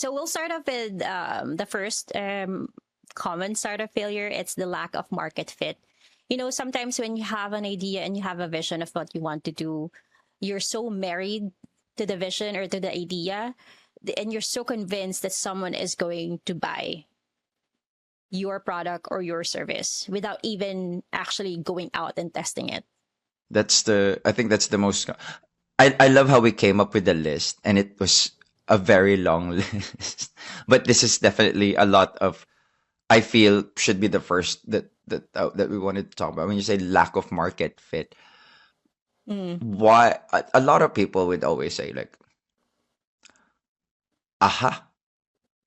So we'll start off with the first common startup failure. It's the lack of market fit. Sometimes when you have an idea and you have a vision of what you want to do, you're so married to the vision or to the idea, and you're so convinced that someone is going to buy your product or your service without even actually going out and testing it. I think that's the most. I love how we came up with the list, and it was a very long list. But this is definitely a lot of. I feel should be the first that we wanted to talk about. When you say lack of market fit, Mm. why a lot of people would always say like, "Aha,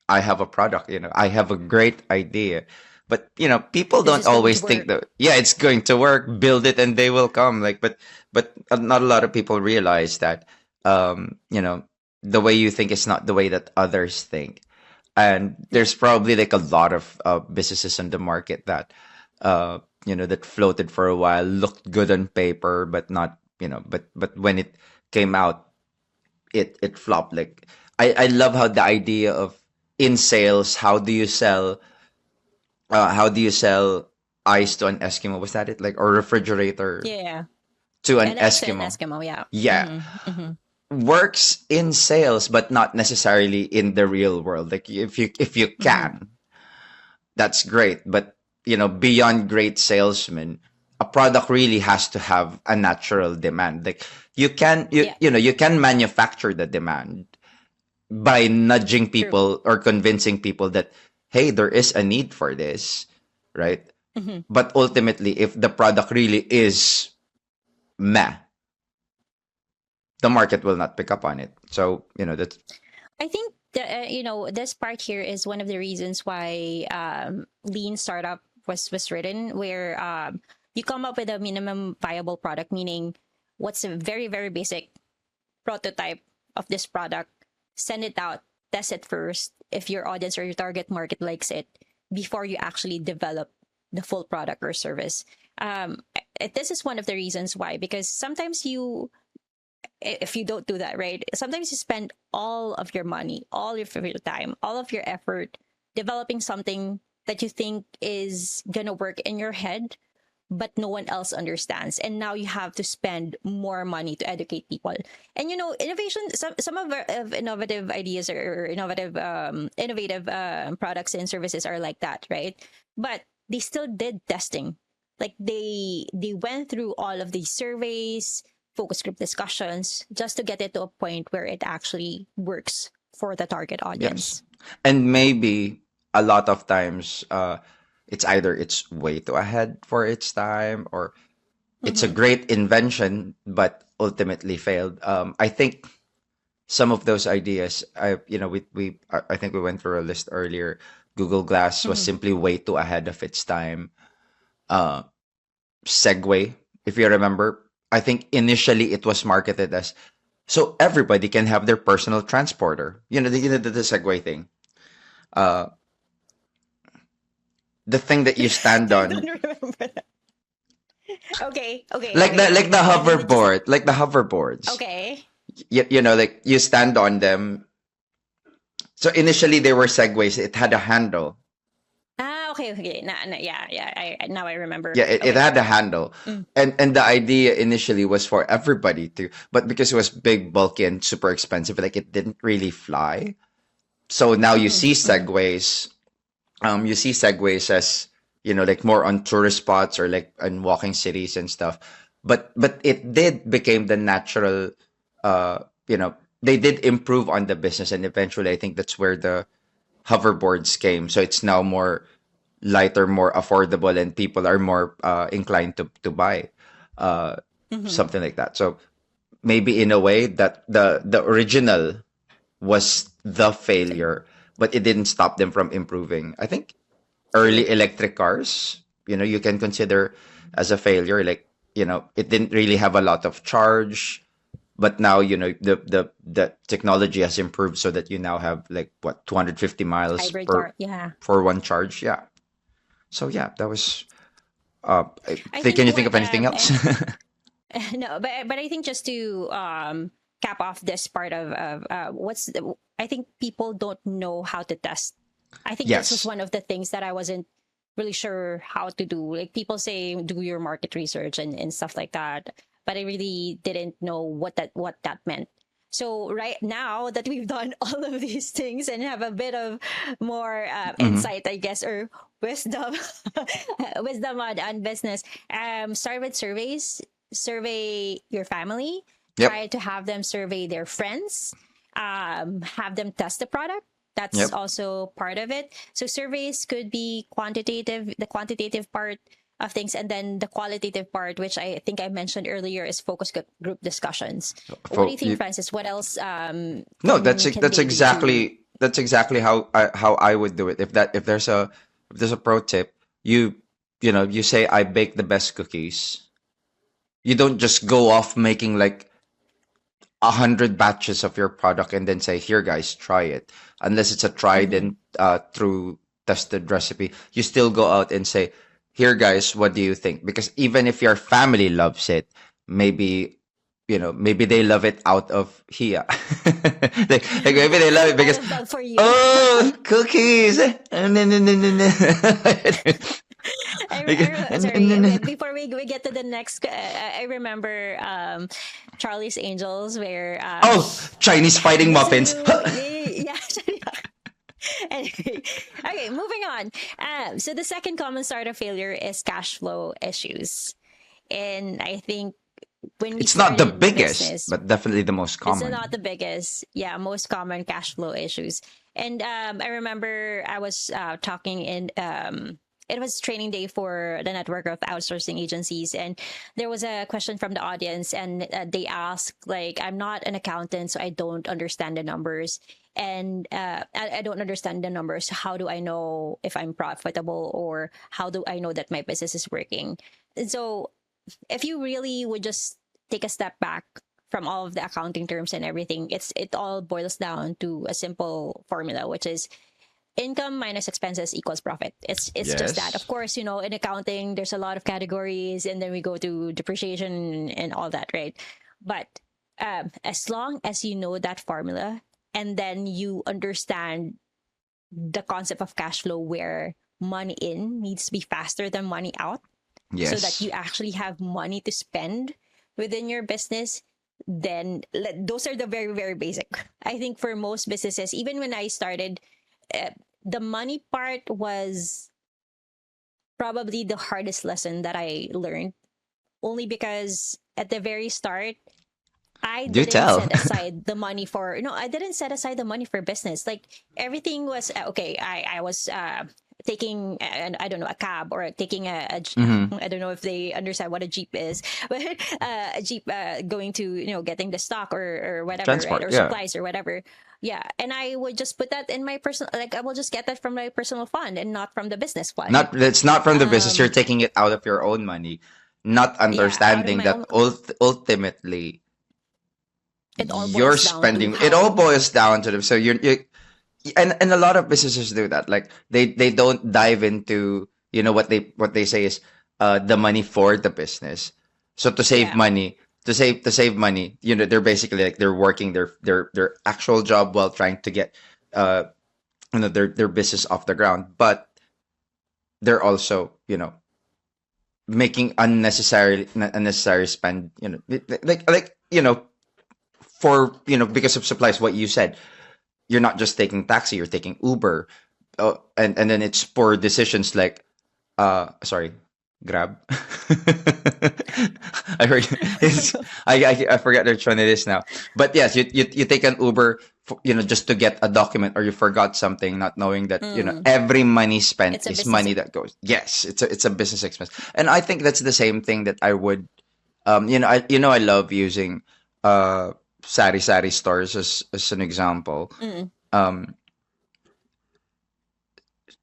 I have a product. I have a great idea." But people This don't is going to always think work. that yeah, it's going to work. Build it and they will come. Like, but not a lot of people realize that um, you know, the way you think is not the way that others think. And Yeah, there's probably like a lot of businesses on the market that that floated for a while, looked good on paper, but not but when it came out, it flopped. Like I love how the idea of in sales, how do you sell ice to an Eskimo? Was that it? Like, or refrigerator yeah. to an And ice and Eskimo? Eskimo, yeah. Yeah, works in sales, but not necessarily in the real world. Like if you Hmm. can, that's great. But beyond great salesmen, a product really has to have a natural demand. Like you can you Yeah, you know you can manufacture the demand by nudging true. people or convincing people that hey, there is a need for this, right? Hmm. But ultimately, if the product really is meh, the market will not pick up on it. So that's I think this part here is one of the reasons why lean startup was written, where you come up with a minimum viable product, meaning what's a very very basic prototype of this product, send it out, test it first if your audience or your target market likes it before you actually develop the full product or service. This is one of the reasons why, because sometimes if you don't do that right, sometimes you spend all of your money, all of your time, all of your effort developing something that you think is gonna work in your head, but no one else understands, and now you have to spend more money to educate people. And innovation, some of innovative ideas or innovative products and services are like that, right? But they still did testing. Like they went through all of these surveys, focus group discussions, just to get it to a point where it actually works for the target yes. audience. And maybe a lot of times it's either it's way too ahead for its time or it's a Mm-hmm. great invention but ultimately failed. I think some of those ideas I think we went through a list earlier. Google Glass was Mm-hmm. simply way too ahead of its time. Uh, Segway, if you remember, I think initially it was marketed as so everybody can have their personal transporter. The Segway thing. Uh, the thing that you stand I on, don't remember that. Okay, okay, like the okay. like the And then it just hoverboard, like the hoverboards. okay. Like you stand on them. So initially they were Segways. It had a handle. Okay, okay. Yeah, yeah. Now I remember. Yeah, it Okay. had a handle. Mm, And the idea initially was for everybody to, but because it was big, bulky, and super expensive, like it didn't really fly. So now mm-hmm, mm-hmm. you see segways as like more on tourist spots or like in walking cities and stuff. But it did became the natural. uh you know they did improve on the business, and eventually I think that's where the hoverboards came. So it's now more lighter, more affordable, and people are more inclined to buy uh Mm-hmm. something like that. So maybe in a way that the original was the failure, but it didn't stop them from improving. I think True. early electric cars, you can consider as a failure. Like, it didn't really have a lot of charge, but now, the technology has improved so that you now have like what 250 miles Hybrid per car. Yeah. for one charge. Yeah. So yeah, that was I think can you think what of anything else? no, but I think just to cap off this part of I think people don't know how to test. I think this was Yes. one of the things that I wasn't really sure how to do. Like people say, do your market research and stuff like that, but I really didn't know what that meant. So right now that we've done all of these things and have a bit of more Mm-hmm. insight, I guess, or wisdom, wisdom on business, start with surveys. Survey your family. Yep. Try to have them survey their friends. Have them test the product. That's Yep. also part of it. So surveys could be quantitative, the quantitative part of things, and then the qualitative part, which I think I mentioned earlier, is group discussions. What do you For think, you, Francis? What else no, can they do to? that's exactly how I would do it. If there's a pro tip, you say I bake the best cookies. You don't just go off making like 100 batches of your product and then say, here guys, try it. Unless it's a tried Mm-hmm. and through tested recipe, you still go out and say, here guys, what do you think? Because even if your family loves it, maybe maybe they love it out of here. Like maybe they love it Out because of love for you. oh, cookies. Sorry. Before we get to the next, I remember Charlie's Angels, where Oh, Chinese fighting this is muffins. you, yeah. Anyway, okay, moving on. So the second common start of failure is cash flow issues, and I think when we It's not the started biggest, business, but definitely the most it's not common. the biggest. Yeah, most common cash flow issues. And I remember I was talking in it was training day for the network of outsourcing agencies, and there was a question from the audience, and they asked, like, I'm not an accountant, so I don't understand the numbers, and I don't understand the numbers. How do I know if I'm profitable, or how do I know that my business is working? And so if you really would just take a step back from all of the accounting terms and everything, it all boils down to a simple formula, which is income minus expenses equals profit. It's just that. Of Yes. course, in accounting there's a lot of categories, and then we go to depreciation and all that, right? But as long as you know that formula, and then you understand the concept of cash flow, where money in needs to be faster than money out, so that you Yes. actually have money to spend within your business, then those are the very, very basic. I think for most businesses, even when I started, uh, the money part was probably the hardest lesson that I learned, only because at the very start, I Do didn't tell. set aside the money for no, I didn't set aside the money for business. Like everything was okay. I was taking I don't know, a cab, or taking Hmm. I don't know if they understand what a jeep is, but a jeep, going to getting the stock, or whatever, right, Transport. or Yeah. supplies or whatever. Yeah, and I would just put that in my personal, like I will just get that from my personal fund and not from the business fund. Not It's not from the business. You're Um, taking it out of your own money, not yeah, out of understanding my that own. ultimately It all you're boils down to spending. It all how. boils down to them. So and a lot of businesses do that. Like they don't dive into what they say is the money for the business. So to save Yeah. money, to save money, they're basically like they're working their actual job while trying to get uh their business off the ground, but they're also making unnecessary spend, like for because of supplies, what you said. You're not just taking taxi, you're taking Uber, and then it's poor decisions like sorry, Grab. I heard it's, I forget which one it is now, but yes, you take an Uber for, just to get a document, or you forgot something, not knowing that Mm, every money spent it's a is business. money that goes. Yes, it's a business expense, and I think that's the same thing that I would I love using uh sari stores as an example. Mm. um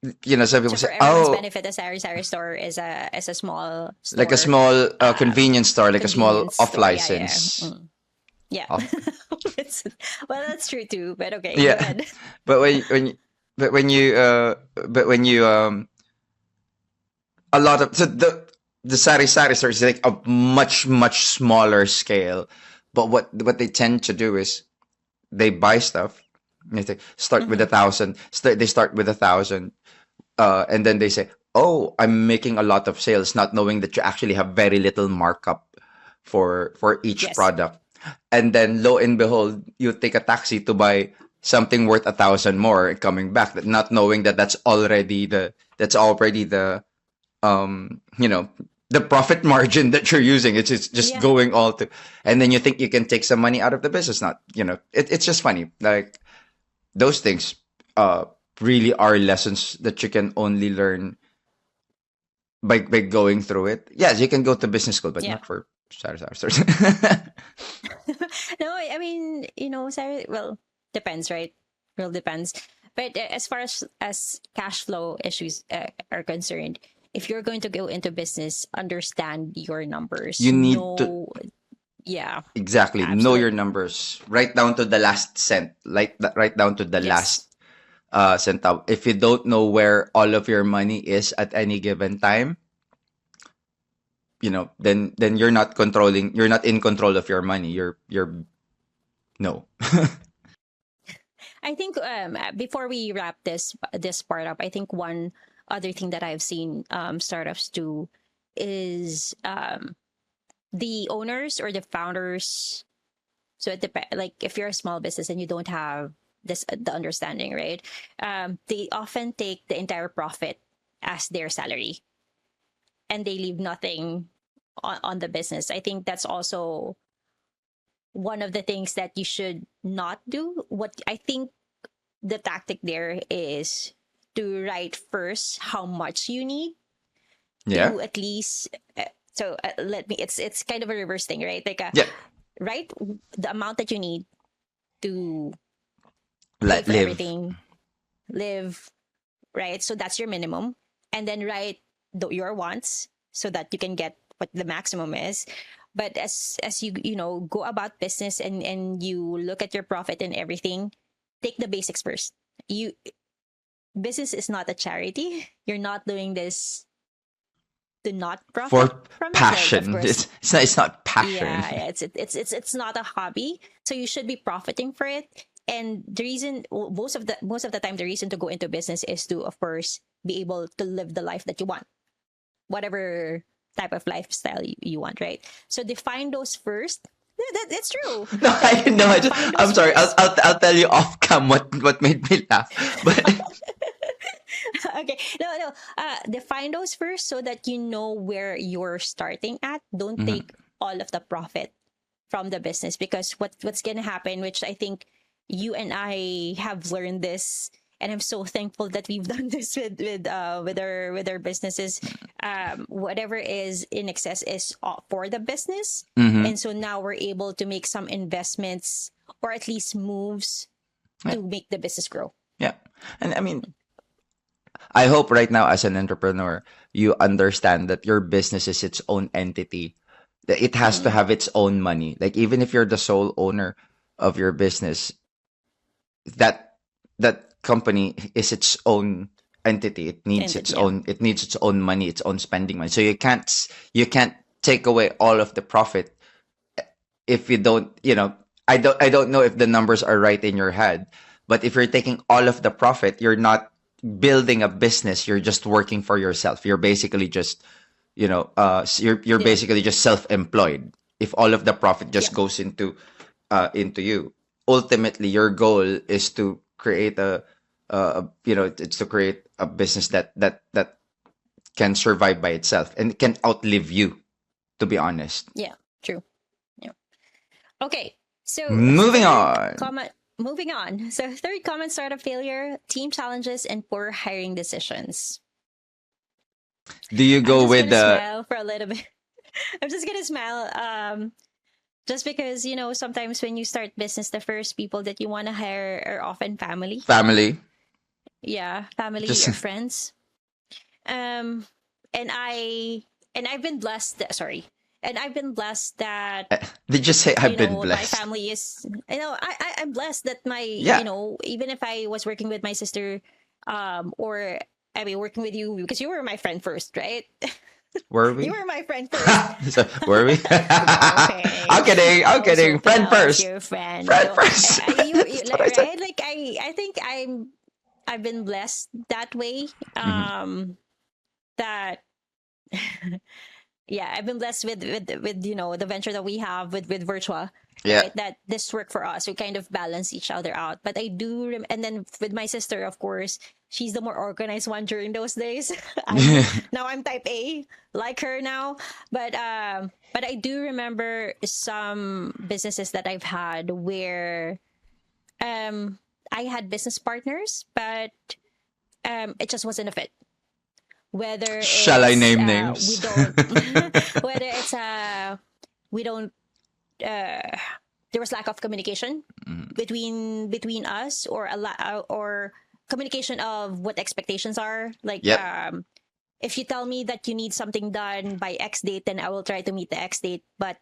some people So say, for everyone's oh, benefit, the Sari Sari store is a small like a store, small um, convenience store, like a small convenience off store. Yeah, yeah, license. yeah. Off, It's, well, that's true too. But okay, go yeah. ahead. But when you a lot of so the sari store is like a much smaller scale But what they tend to do is they buy stuff. They say, start with Mm-hmm. 1,000. They start with 1,000, and then they say, "Oh, I'm making a lot of sales," not knowing that you actually have very little markup for each Yes. product. And then lo and behold, you take a taxi to buy something worth 1,000 more and coming back, not knowing that that's already the you know, the profit margin that you're using. It's just Yeah. going all to, and then you think you can take some money out of the business. Not, it's just funny. Like those things, uh, really are lessons that you can only learn by going through it. Yes, you can go to business school, but Yeah. not for starters. No, I mean, Sarah, well, depends, right? Well, depends. But as far as cash flow issues are concerned, if you're going to go into business, understand your numbers. You need to Know, yeah, exactly know your absolutely. numbers right down to the last cent, like right down to the Yes. last centavo. If you don't know where all of your money is at any given time, then you're not in control of your money. You're no. I think before we wrap this part up, I think one other thing that I've seen startups do is the owners or the founders. So it depends. Like if you're a small business and you don't have this the understanding, right? They often take the entire profit as their salary, and they leave nothing on the business. I think that's also one of the things that you should not do. What I think the tactic there is to write first how much you need Yeah. to at least. So let me. It's kind of a reverse thing, right? Like Yeah. write the amount that you need to pay Let for live. everything, live, right? So that's your minimum. And then write your wants so that you can get what the maximum is. But as you go about business and you look at your profit and everything, take the basics first. You Business is not a charity. You're not doing this to not profit For from it. Like of passion. course, It's not passion. yeah, it's not a hobby, so you should be profiting for it. And the reason, most of the time, the reason to go into business is to, of course, be able to live the life that you want, whatever type of lifestyle you want, right? So define those first. It's true. No, I Like no, define those I'm sorry. I'll, first. I'll I'll tell you off cam what made me laugh. But Okay, no. Define those first so that you know where you're starting at. Don't Mhm. take all of the profit from the business, because what's gonna happen, which I think you and I have learned this, and I'm so thankful that we've done this with our businesses. Whatever is in excess is for the business, Mhm. and so now we're able to make some investments or at least moves Yeah. to make the business grow. Yeah. And I mean, I hope right now as an entrepreneur, you understand that your business is its own entity. That it has to Mm-hmm. have its own money. Like even if you're the sole owner of your business, that that company is its own entity. Entity, yeah. It needs its own money, its own spending money. So you can't take away all of the profit if you don't, I don't know if the numbers are right in your head, but if you're taking all of the profit, you're not building a business, you're just working for yourself. You're basically just, you're Yeah. basically just self-employed if all of the profit just Yeah. goes into you. Ultimately, your goal is to create it's to create a business that can survive by itself and can outlive you, to be honest. Yeah. True. Yeah. Okay. So Moving third on. comment. Moving on. So third common startup failure: team challenges and poor hiring decisions. Do you I'm go just with gonna the smile for a little bit. I'm just gonna smile. Just because sometimes when you start business, the first people that you want to hire are often family. family? Yeah, family Just or friends. Um, and I've been blessed. Sorry, and I've been blessed that did you say I've been my blessed? family is, I'm blessed that my, Yeah. even if I was working with my sister, or I mean working with you because you were my friend first, right? Were You we? were my friend first. So, were we? Okay. I'm kidding. I'm I was kidding. hoping Friend I was first. your friend. Friend No, first. you That's what like I said. right. Like I think I've been blessed that way. Hmm. That yeah, I've been blessed with the venture that we have with Virtua, Yeah. right? That this worked for us. We kind of balance each other out. But I do, and then with my sister, of course, she's the more organized one during those days. I'm type A, like her now. But I do remember some businesses that I've had where um I had business partners, but it just wasn't a fit, whether Shall I it's name we names? don't whether it's we don't there was lack of communication Mhm. between us, or or communication of what expectations are, like Yep. if you tell me that you need something done by X date, then I will try to meet the X date. But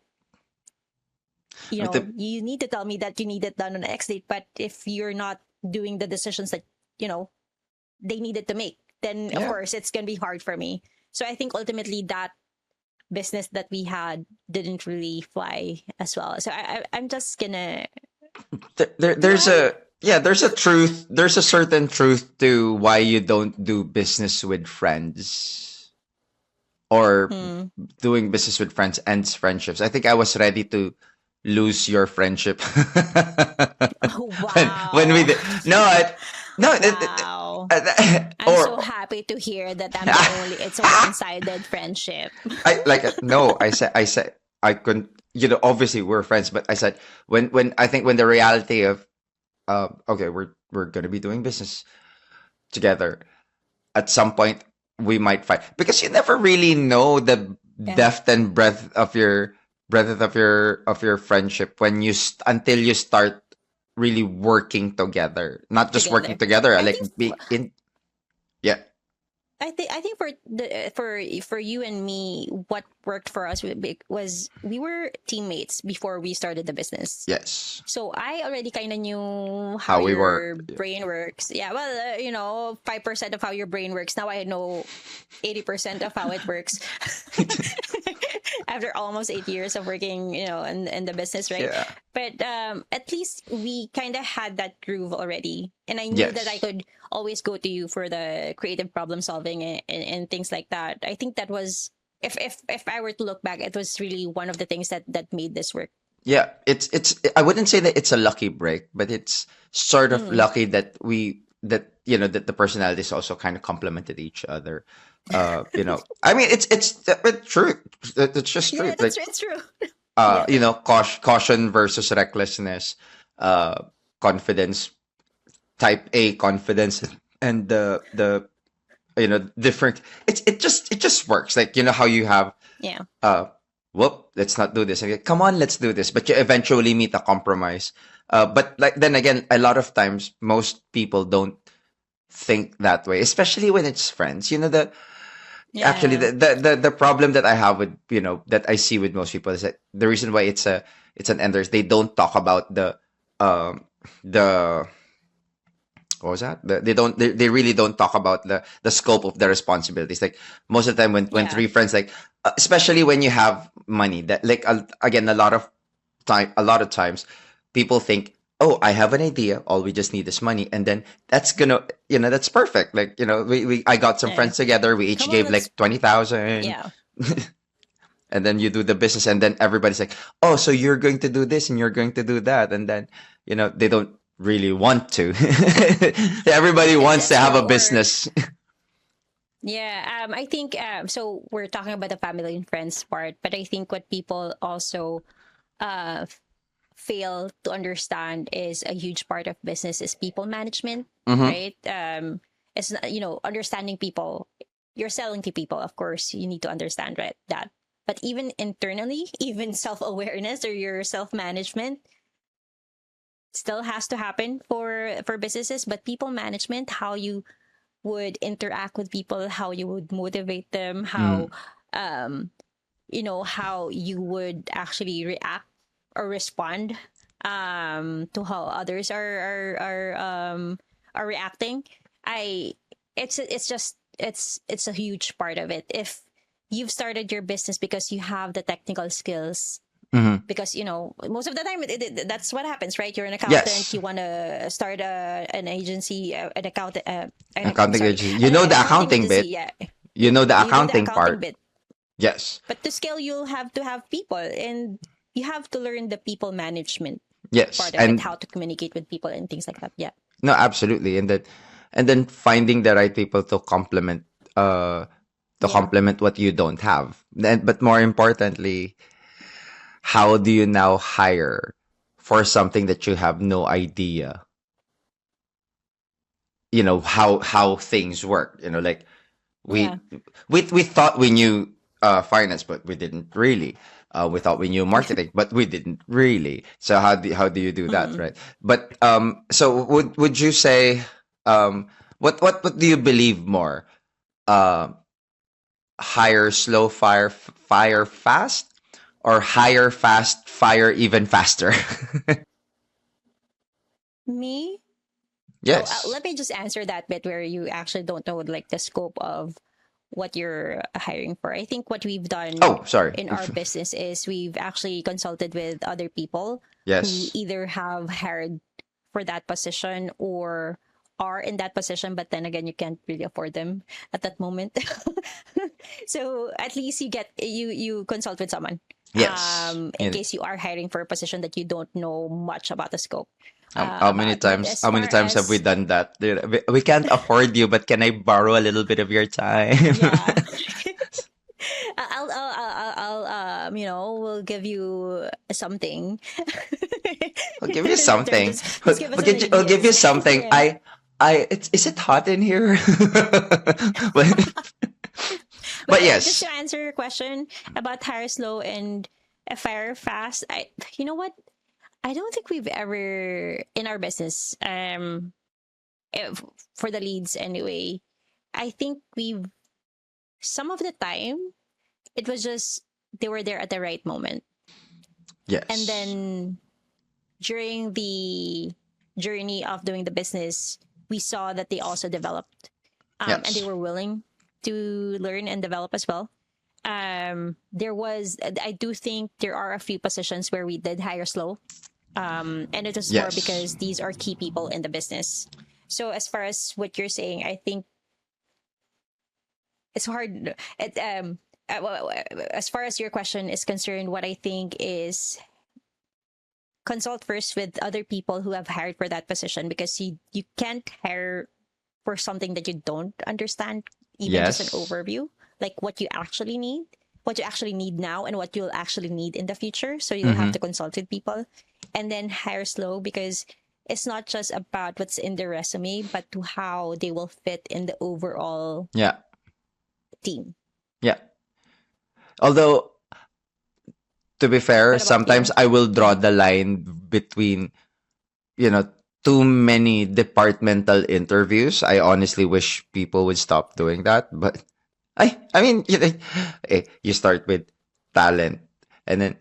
With the you need to tell me that you need it done on X date, but if you're not doing the decisions that you know they needed to make, then of yeah. course it's gonna be hard for me. So I think ultimately that business that we had didn't really fly as well. So I'm just gonna do There's I? a there's a truth. There's a certain truth to why you don't do business with friends, or Hmm. doing business with friends ends friendships. I think I was ready to lose your friendship Oh, when we wow. did. No, no, Wow. I'm so or happy to hear that I'm the only, it's a one-sided friendship. I like no. I said I couldn't. Obviously we're friends, but I said when I think when the reality of okay, we're gonna be doing business together at some point, we might fight because you never really know the Yeah, depth and breadth of your friendship until you start really working together, not just working together. together, I like think be in. Yeah. I think for you and me, what worked for us was we were teammates before we started the business. Yes. So I already kind of knew how How we your work. Yeah. brain works. Yeah, well, 5% of how your brain works. Now I know 80% of how it works. After almost 8 years of working, in the business, right? Yeah. But at least we kind of had that groove already, and I knew that I Yes. could always go to you for the creative problem solving and things like that. I think that was, if I were to look back, it was really one of the things that made this work. Yeah, it's I wouldn't say that it's a lucky break, but it's sort of Mm. lucky that the personalities also kind of complemented each other. I mean, it's true. It's just true. Yeah, Like, it's true. Yeah. caution versus recklessness, uh, confidence, type A confidence, and the different. It just works. Like, how you have Yeah. uh whoop, let's not do this. Okay, come on, let's do this. But you eventually meet a compromise. But like then again, a lot of times most people don't think that way, especially when it's friends. Actually Yeah. the problem that I have with that I see with most people is that the reason why it's an ender is they don't talk about the what was that? They really don't talk about the scope of the responsibilities. Like most of the time when Yeah. three friends, like especially when you have money, that like again a lot of times people think, oh, I have an idea, all we just need is money, and then that's gonna that's perfect. Like I got some Yeah. friends together, we each Come on, gave let's. like 20,000, Yeah. and then you do the business, and then everybody's like, oh, so you're going to do this and you're going to do that, and then they don't really want to. Everybody wants to That's have true. a Or business. yeah. I think so. We're talking about the family and friends part, but I think what people also uh fail to understand is a huge part of business is people management, Hmm. right? It's not, understanding people. You're selling to people, of course. You need to understand, right, that. But even internally, even self awareness or your self management still has to happen for businesses. But people management, how you would interact with people, how you would motivate them, how Mm. um how you would actually react or respond to how others are reacting. I it's just it's a huge part of it. If you've started your business because you have the technical skills. Mm-hmm. Because most of the time that's what happens, right? You're an accountant, Yes. you want to start an agency, an account Accounting sorry, agency. You know an the accounting accounting agency. bit. Yeah, You know the you do the accounting accounting part. bit, Yes. but to scale you'll have to have people, and you have to learn the people management Yes. part of it, And how to communicate with people and things like that. Yeah. no, absolutely. And then finding the right people uh to Yeah. complement what you don't have. But more importantly, how do you now hire for something that you have no idea, how things work, like Yeah. we we thought we knew finance, but we didn't really. We thought we knew marketing, but we didn't really. So how do you do that, Mm. right? But so would you say, what do you believe more? Uh, hire slow, fire fast, or hire fast, fire even faster? Me. Oh, Yes. let me just answer that bit where you actually don't know like the scope of what you're hiring for. I think what we've done Oh, sorry. in our business is we've actually consulted with other people who Yes. either have hired for that position or are in that position, but then again you can't really afford them at that moment. So at least you consult with someone Yes. in case you are hiring for a position that you don't know much about the scope How many about. But times? as How many far times have we as, done that? We can't afford you, but can I borrow a little bit of your time? yeah, we'll give you something. I'll give you Sorry, something. just give us some I'll give you ideas. something. Yeah. Is it hot in here? but, But but yeah, just yes. to answer your question about hire slow and fire fast, you know what? I don't think we've ever in our business, if, for the leads anyway. I think we've some of the time it was just they were there at the right moment, and Yes. then during the journey of doing the business, we saw that they also developed, and they Yes. were willing to learn and develop as well. I do think there are a few positions where we did hire slow, and it is more Yes. because these are key people in the business. So as far as what you're saying, I think it's hard. As far as your question is concerned, what I think is consult first with other people who have hired for that position, because you can't hire for something that you don't understand, even just an Yes. overview, like what you actually need now and what you'll actually need in the future. So you'll have Mm-hmm. to consult with people, and then hire slow, because it's not just about what's in the resume, but to how they will fit in the overall Yeah. team. Yeah. Although, to be fair, What about sometimes you? I will draw Yeah. the line between, you know, too many departmental interviews. I honestly wish people would stop doing that. But I mean, you start with talent, and then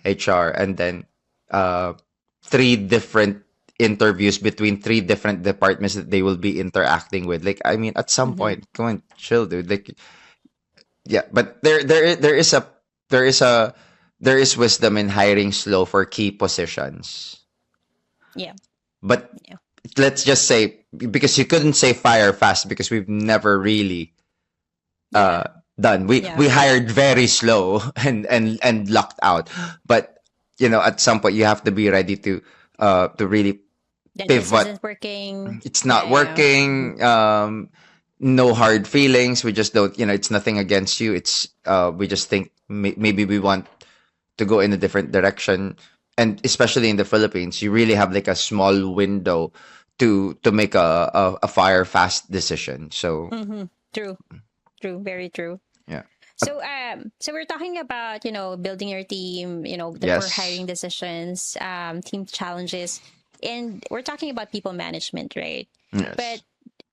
HR, and then uh, three different interviews between three different departments that they will be interacting with. Like, I mean, at some Mm-hmm. point, come on, chill, dude. Like, yeah, but there is wisdom in hiring slow for key positions. Yeah. But Yeah. let's just say, because you couldn't say fire fast, because we've never really Yeah. done. We Yeah. hired very slow and lucked out. But at some point you have to be ready to really That this pivot. isn't working. It's Yeah. not Yeah. Mm-hmm. working. No hard feelings. We just don't. It's nothing against you. It's we just think maybe we want to go in a different direction. And especially in the Philippines, you really have like a small window to make a fire fast decision. So Mm-hmm. True. True. Very true. yeah. So we're talking about, building your team, the for Yes. hiring decisions, team challenges, and we're talking about people management, right? But Yes.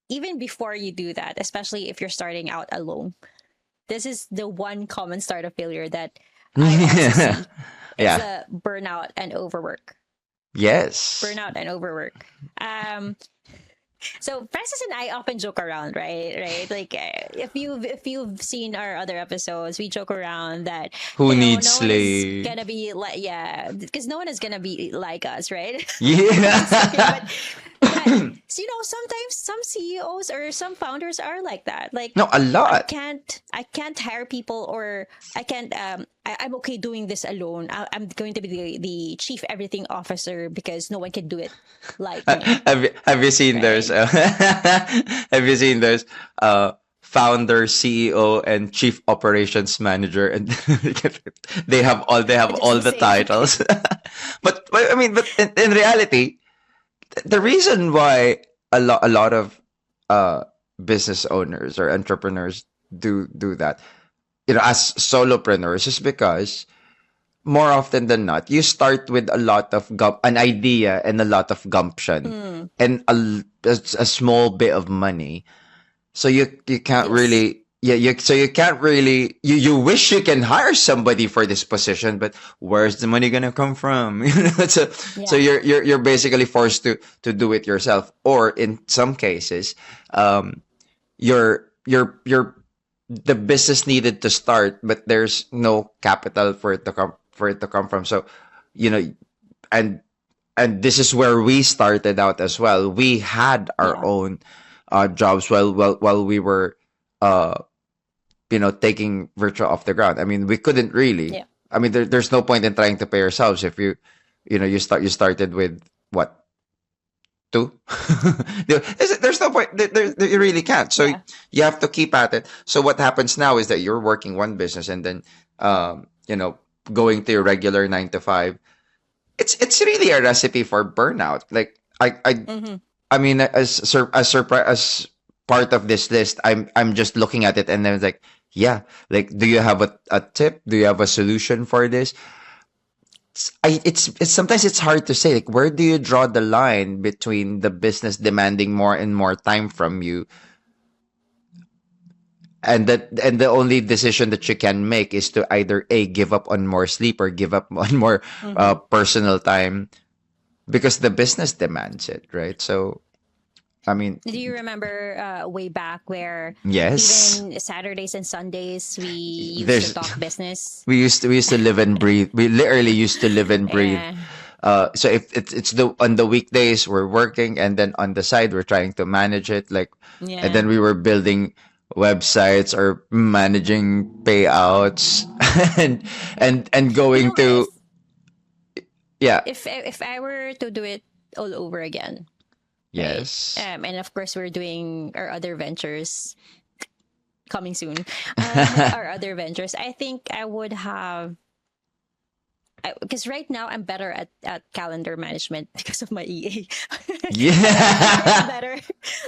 even before you do that, especially if you're starting out alone, this is the one common start of failure that I also see. It's Yeah. a burnout and overwork. Yes. Burnout and overwork. Um, So Francis and I often joke around, right? Right? Like if you've seen our other episodes, we joke around that Who no needs one is slave? gonna be like because no one is gonna be like us, right? I'm just kidding, Yeah. but so, sometimes some CEOs or some founders are like that. Like No, a lot. I can't hire people, or I can't I'm okay doing this alone. I'm going to be the chief everything officer because no one can do it like me, Have you seen right? those? Have you seen those? Founder, CEO, and chief operations manager, and they have Just all the the same. titles. But I mean, but in reality, the reason why a lot of uh business owners or entrepreneurs do that, as solopreneurs, is because more often than not, you start with a lot of an idea and a lot of gumption Mm, and a small bit of money. So you can't yes. really, so you can't really, you wish you can hire somebody for this position, but where's the money gonna come from? So Yeah. you're basically forced to do it yourself, or in some cases, um, you're the business needed to start, but there's no capital for it to come from. So, you know, and this is where we started out as well. We had our Yeah. own jobs while we were uh taking Virtua off the ground. I mean, we couldn't really. Yeah. I mean, there's no point in trying to pay yourselves if you started with what, two. There's no point. You really can't. So Yeah. you have to keep at it. So what happens now is that you're working one business, and then going to your regular 9 to 5. It's really a recipe for burnout. Like Mm-hmm. I mean, as part of this list, I'm just looking at it, and then it's like, yeah, like, do you have a tip? Do you have a solution for this? It's sometimes it's hard to say, like, where do you draw the line between the business demanding more and more time from you, and the only decision that you can make is to either a give up on more sleep or give up on more Mm-hmm. personal time, because the business demands it, right? So I mean, Do you remember way back where yes, even Saturdays and Sundays we used to there's talk business? we used to live and breathe. We literally used to live and breathe. Yeah. So if it's the on the weekdays we're working, and then on the side we're trying to manage it, like, and Yeah. then we were building websites or managing payouts, and You going know, to, yeah, if I were to do it all over again, right? yes. And of course we're doing our other ventures coming soon. Our other ventures, I think I would have, because right now I'm better at calendar management because of my EA. I am Yeah. better.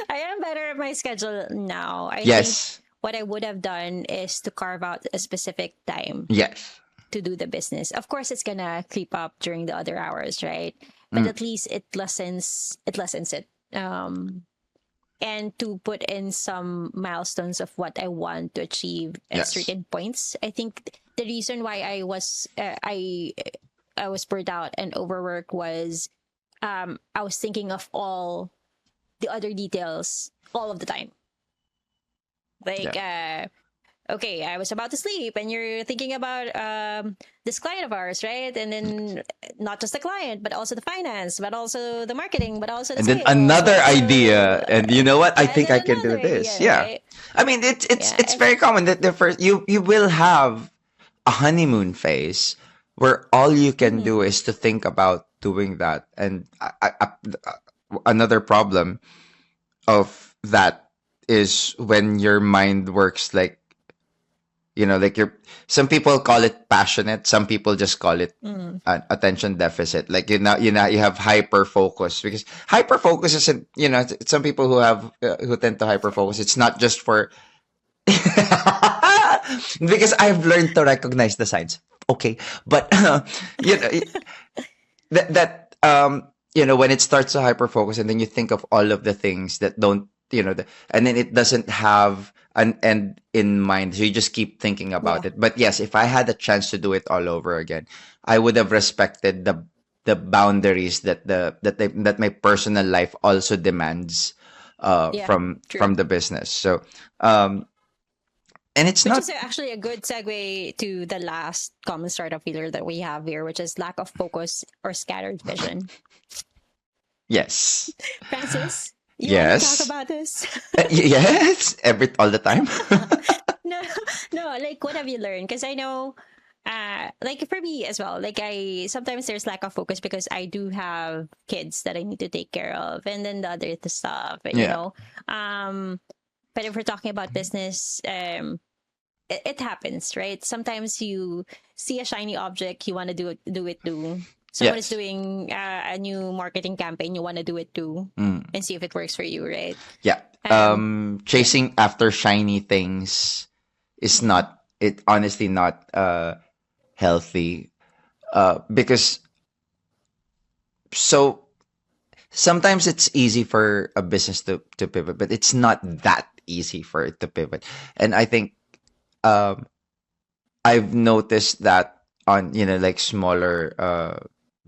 I am better at my schedule now. I think Yes. what I would have done is to carve out a specific time Yes. to do the business. Of course, it's gonna creep up during the other hours, right? But Mm, at least it lessens it. And to put in some milestones of what I want to achieve at yes. certain points. I think the reason why I was burnt out and overworked was I was thinking of all the other details all of the time. Yeah. Like okay, I was about to sleep and you're thinking about this client of ours, right? And then not just the client, but also the finance, but also the marketing, but also the And then sales, but another also idea, and you know what? I and think I then can do another this. idea, Yeah. right? I mean, Yeah, it's very common that the first you will have a honeymoon phase where all you can mm-hmm, do is to think about doing that. And another problem of that is when your mind works like, like some people call it passionate, some people just call it mm-hmm. an attention deficit. Like, you have hyper focus, because hyper focus isn't, it's some people who tend to hyper focus. It's not just for because I've learned to recognize the signs. Okay, but you know when it starts to hyper focus, and then you think of all of the things that don't, and then it doesn't have an end in mind, so you just keep thinking about Yeah, it. But yes, if I had a chance to do it all over again, I would have respected the boundaries that my personal life also demands. Yeah, from true. the business. So um, and it's Which not. is actually a good segue to the last common startup failure that we have here, which is lack of focus or scattered vision. Yes. Francis, you want to talk Yes. about this? Yes, every all the time. No, no, like what have you learned? Because I know, like for me as well, like I sometimes there's lack of focus because I do have kids that I need to take care of, and then the other stuff, you Yeah. know. Um, but if we're talking about business, it happens, right? Sometimes you see a shiny object, you want to do it too. Someone is Yes. doing a new marketing campaign, you want to do it too, Mm. and see if it works for you, right? Yeah. Yeah. Chasing after shiny things is Mm-hmm. not, it honestly not healthy. Because so sometimes it's easy for a business to pivot, but it's not that easy for it to pivot. And I think um I've noticed that on, like smaller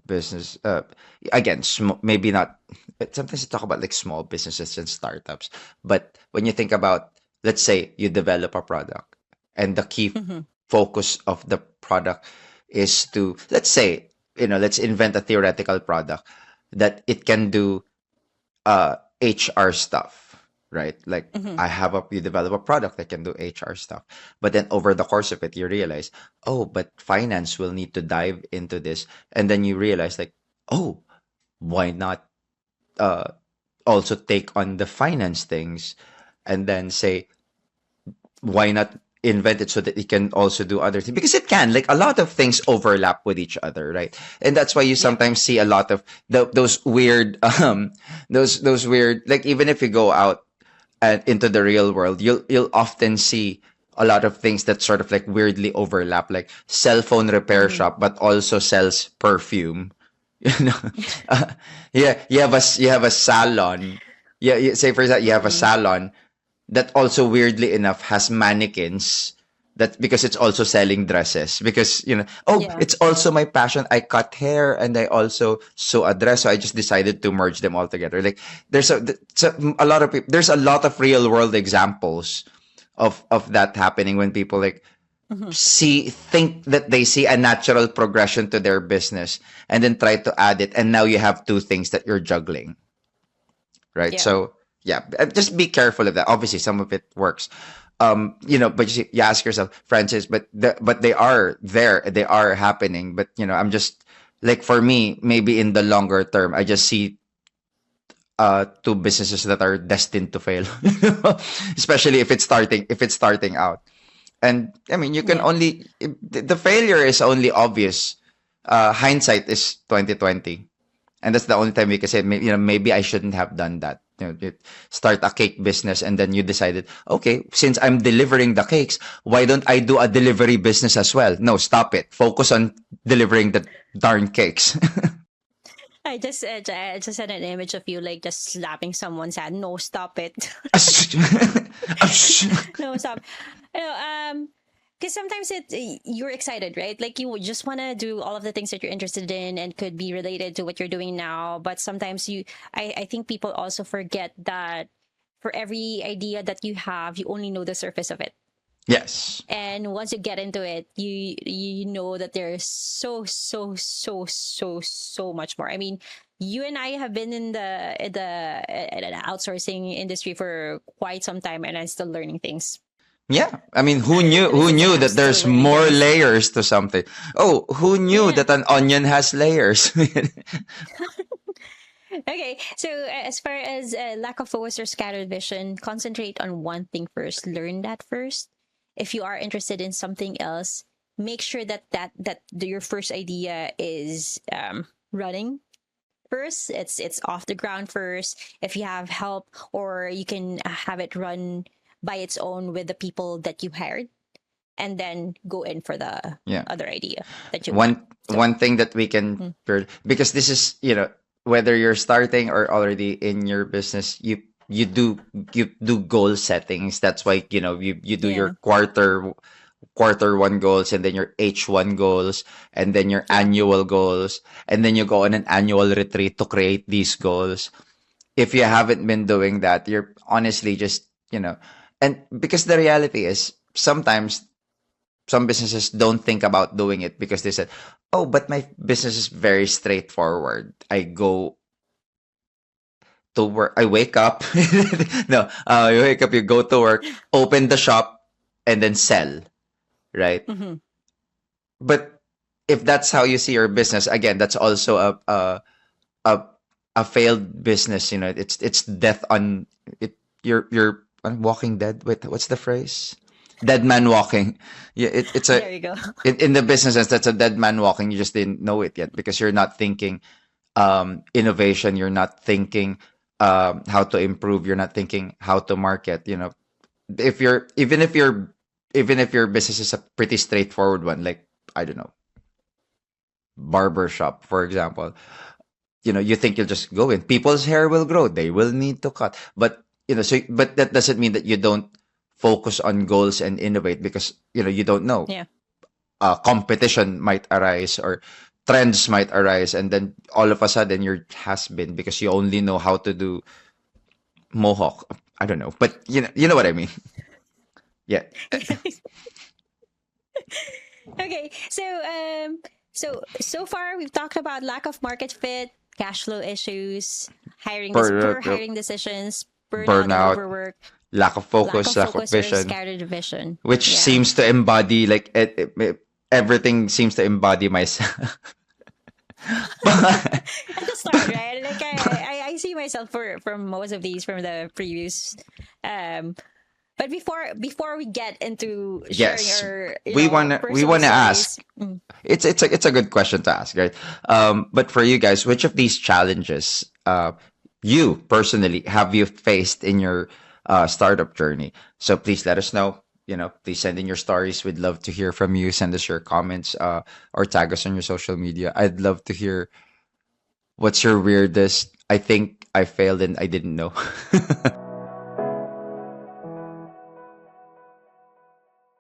business, again, maybe not, but sometimes you talk about like small businesses and startups, but when you think about, let's say you develop a product and the key Mm-hmm. focus of the product is to, let's say, let's invent a theoretical product that it can do HR stuff, right? Like Mm-hmm. you develop a product that can do HR stuff, but then over the course of it, you realize, oh, but finance will need to dive into this, and then you realize, like, oh, why not uh, also take on the finance things, and then say, why not invent it so that it can also do other things, because it can, like, a lot of things overlap with each other, right? And that's why you Yep. sometimes see a lot of those weird those weird, like, even if you go out and into the real world, you'll often see a lot of things that sort of like weirdly overlap, like cell phone repair Mm-hmm. shop but also sells perfume. you know uh, yeah, you have a salon. Yeah, say for example, you have a Mm-hmm. salon that also weirdly enough has mannequins, that because it's also selling dresses, because oh, Yeah. it's also my passion, I cut hair and I also sew a dress, so I just decided to merge them all together. Like, a lot of people, there's a lot of real world examples of that happening, when people like Mm-hmm. think that they see a natural progression to their business and then try to add it, and now you have two things that you're juggling, right? Yeah. So yeah, just be careful of that. Obviously, some of it works, but you ask yourself, Francis, but they are there, they are happening. But I'm just, like, for me, maybe in the longer term, I just see two businesses that are destined to fail, especially if it's starting out. And I mean, you can Yeah. only, the failure is only obvious. Hindsight is 2020, and that's the only time we can say, maybe I shouldn't have done that. You start a cake business and then you decided, okay, since I'm delivering the cakes, why don't I do a delivery business as well? No, stop it. Focus on delivering the darn cakes. I just had an image of you like just slapping someone's hand. No, stop it. No, stop. You know, because sometimes you're excited, right? Like you just want to do all of the things that you're interested in and could be related to what you're doing now. But sometimes I think people also forget that for every idea that you have, you only know the surface of it. Yes. And once you get into it, you know that there's so much more. I mean, you and I have been in the outsourcing industry for quite some time, and I'm still learning things. Yeah. I mean, who knew Ever who since then, knew I'm that still there's learning more things. layers to something? Oh, who knew Yeah. that an onion has layers? Okay. So as far as lack of focus or scattered vision, concentrate on one thing first. Learn that first. If you are interested in something else, make sure that your first idea is running first. It's off the ground first. If you have help, or you can have it run by its own with the people that you hired, and then go in for the Yeah. other idea that you want. So, One thing that we can, mm, because this is, whether you're starting or already in your business, you do goal settings. That's why, you do your yeah, quarter one goals, and then your H1 goals, and then your yeah, annual goals, and then you go on an annual retreat to create these goals. if you haven't been doing that, you're honestly just, and because the reality is sometimes some businesses don't think about doing it because they said, "Oh, but my business is very straightforward. I go to work, I wake up." No, you wake up, you go to work, open the shop, and then sell, right? Mm-hmm. But if that's how you see your business, again, that's also a a failed business. It's death on it. You're on Walking Dead. Wait, what's the phrase? Dead man walking. Yeah, it's a There you go. in the business sense, that's a dead man walking. You just didn't know it yet because you're not thinking innovation. You're not thinking how to improve. You're not thinking how to market. If you're even if your business is a pretty straightforward one, like I don't know, barber shop, for example, you think you'll just go in. People's hair will grow. They will need to cut. But that doesn't mean that you don't focus on goals and innovate because, you don't know. Yeah. Competition might arise or trends might arise. And then all of a sudden you're has been because you only know how to do mohawk. I don't know. But you know what I mean? Yeah. Okay, so far we've talked about lack of market fit, cash flow issues, poor Burnout, hiring decisions, burnout and burnout, overwork, lack of lack focus, of lack of focus or vision, scattered vision. which Yeah. seems to embody like everything seems to embody myself. but, At the start, right? Like I see myself from most of these from the previous. Um, but before we get into sharing yes, our we personal wanna ask. stories, mm, It's a good question to ask, right? But for you guys, which of these challenges you personally have you faced in your startup journey? So please let us know. Please send in your stories. We'd love to hear from you. Send us your comments or tag us on your social media. I'd love to hear what's your weirdest. I think I failed and I didn't know.